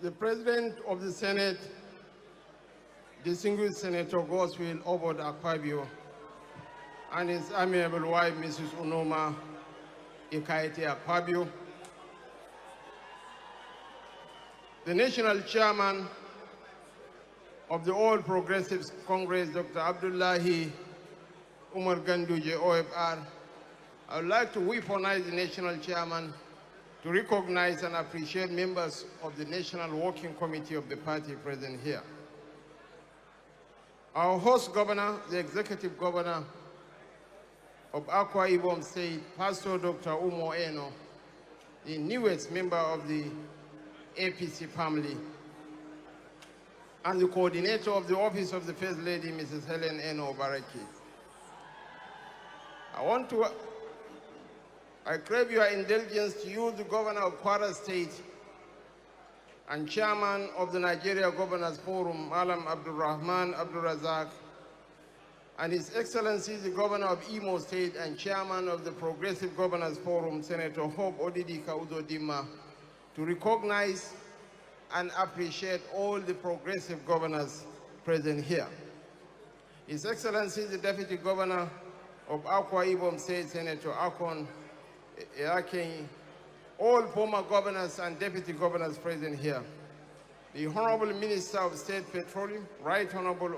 The President of the Senate, distinguished Senator Goswill Obod Akpabio, and his amiable wife, Mrs. Unoma Ikaete Akpabio, the National Chairman of the All Progressives Congress, Dr. Abdullahi Umar Ganduje, OFR, I would like to weaponize the National Chairman to recognize and appreciate members of the National Working Committee of the party present here. Our host governor, the executive governor of Akwa Ibom State, Pastor Dr. Umo Eno, the newest member of the APC family, and the coordinator of the Office of the First Lady, Mrs. Helen Eno Baraki. I crave your indulgence to use the governor of Kwara State and chairman of the Nigeria Governors Forum, Malam Abdulrahman Abdulrazak, and His Excellency the Governor of Imo State and chairman of the Progressive Governors Forum, Senator Hope Odidi Kaudodima, to recognize and appreciate all the progressive governors present here. His Excellency the Deputy Governor of Akwa Ibom State, Senator Akon Eakenyi, all former governors and deputy governors present here, the Honorable Minister of State Petroleum, Right Honorable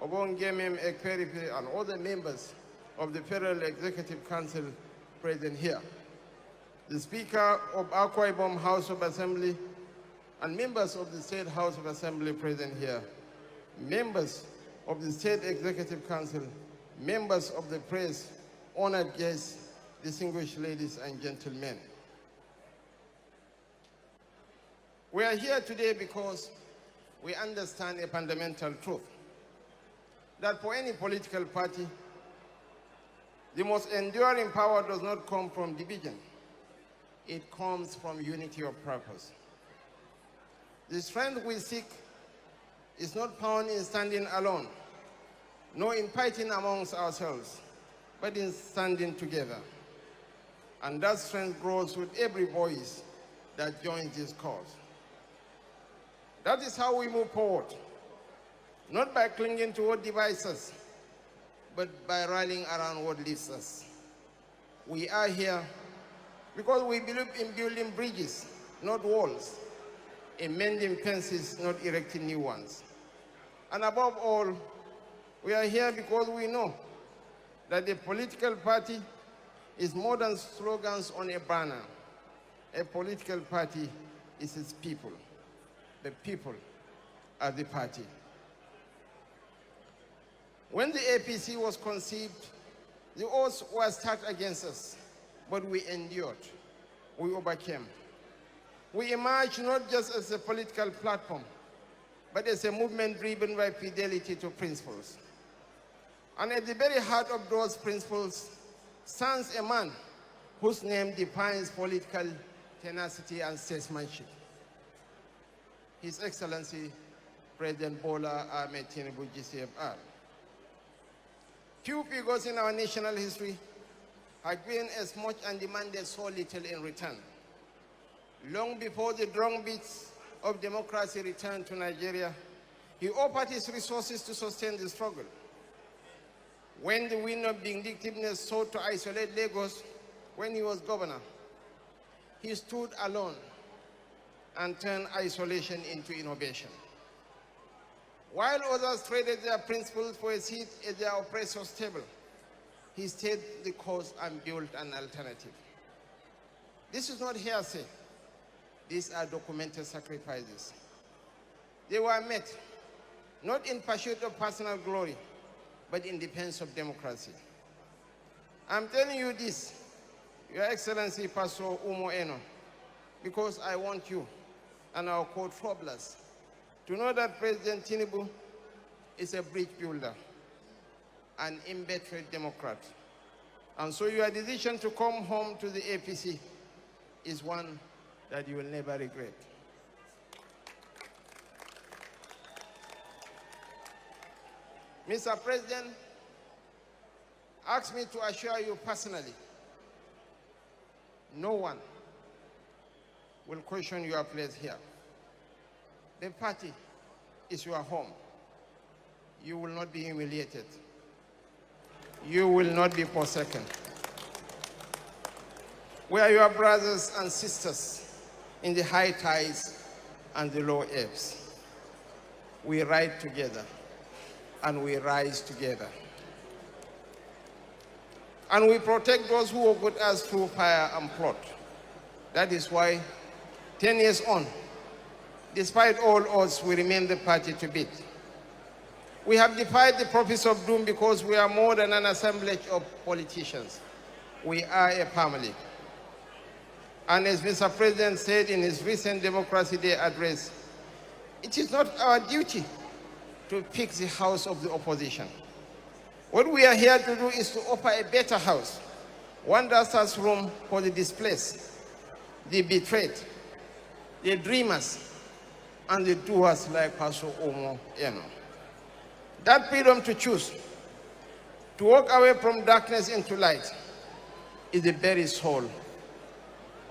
Obongemem Ekperife, and other members of the Federal Executive Council present here, the Speaker of Akwa Ibom House of Assembly, and members of the State House of Assembly present here, members of the State Executive Council, members of the press, honored guests, distinguished ladies and gentlemen. We are here today because we understand a fundamental truth, that for any political party, the most enduring power does not come from division. It comes from unity of purpose. The strength we seek is not found in standing alone, nor in fighting amongst ourselves, but in standing together. And that strength grows with every voice that joins this cause. That is how we move forward, not by clinging to what divides us, but by rallying around what lifts us. We are here because we believe in building bridges, not walls, in mending fences, not erecting new ones. And above all, we are here because we know that the political party is more than slogans on a banner. A political party is its people. The people are the party. When the APC was conceived, the odds were stacked against us, but we endured. We overcame. We emerged not just as a political platform, but as a movement driven by fidelity to principles. And at the very heart of those principles stands a man whose name defines political tenacity and statesmanship. His Excellency, President Bola Ahmed Tinubu, GCFR. Few figures in our national history have given as much and demanded so little in return. Long before the drumbeats of democracy returned to Nigeria, he offered his resources to sustain the struggle. When the wind of vindictiveness sought to isolate Lagos when he was governor, he stood alone and turned isolation into innovation. While others traded their principles for a seat at their oppressor's table, he stayed the course and built an alternative. This is not hearsay. These are documented sacrifices. They were met not in pursuit of personal glory, but in defense of democracy. I'm telling you this, Your Excellency Pastor Umo Eno, because I want you and our co-troublers to know that President Tinubu is a bridge builder, an inveterate Democrat. And so your decision to come home to the APC is one that you will never regret. Mr. President, asked me to assure you personally, no one will question your place here. The party is your home. You will not be humiliated. You will not be forsaken. We are your brothers and sisters in the high tides and the low ebbs. We ride together and we rise together. And we protect those who walk with us through fire and flood. That is why, 10 years on, despite all odds, we remain the party to beat. We have defied the prophets of doom because we are more than an assemblage of politicians. We are a family. And as Mr. President said in his recent Democracy Day address, it is not our duty to fix the house of the opposition. What we are here to do is to offer a better house, one that has room for the displaced, the betrayed, the dreamers, and the doers like Pastor Umo Eno. That freedom to choose, to walk away from darkness into light, is the very soul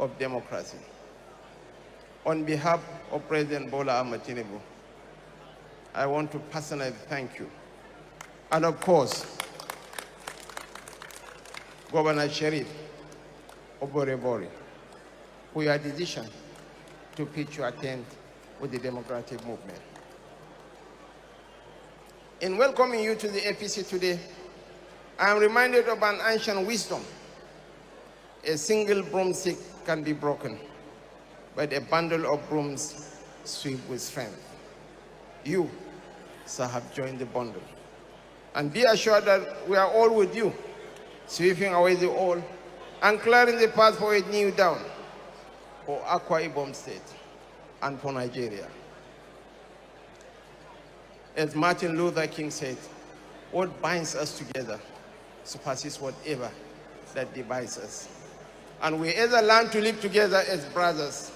of democracy. On behalf of President Bola Ahmed Tinubu, I want to personally thank you. And of course, Governor Sheriff Oborebori, for your decision to pitch your tent with the democratic movement. In welcoming you to the APC today, I am reminded of an ancient wisdom. A single broomstick can be broken, but a bundle of brooms sweep with strength. You, sir, have joined the bundle. And be assured that we are all with you, sweeping away the old and clearing the path for a new dawn for Akwa Ibom State and for Nigeria. As Martin Luther King said, what binds us together surpasses whatever that divides us. And we either learn to live together as brothers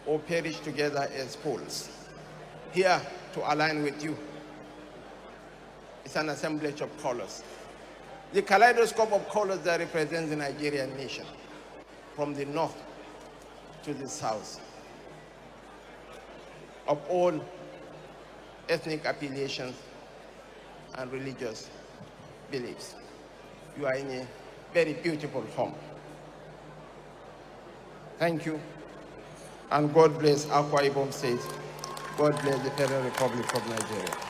or perish together as fools. Here to align with you, it's an assemblage of colors. The kaleidoscope of colors that represents the Nigerian nation, from the north to the south, of all ethnic affiliations and religious beliefs. You are in a very beautiful home. Thank you, and God bless Akwa Ibom State. God bless the Federal Republic of Nigeria.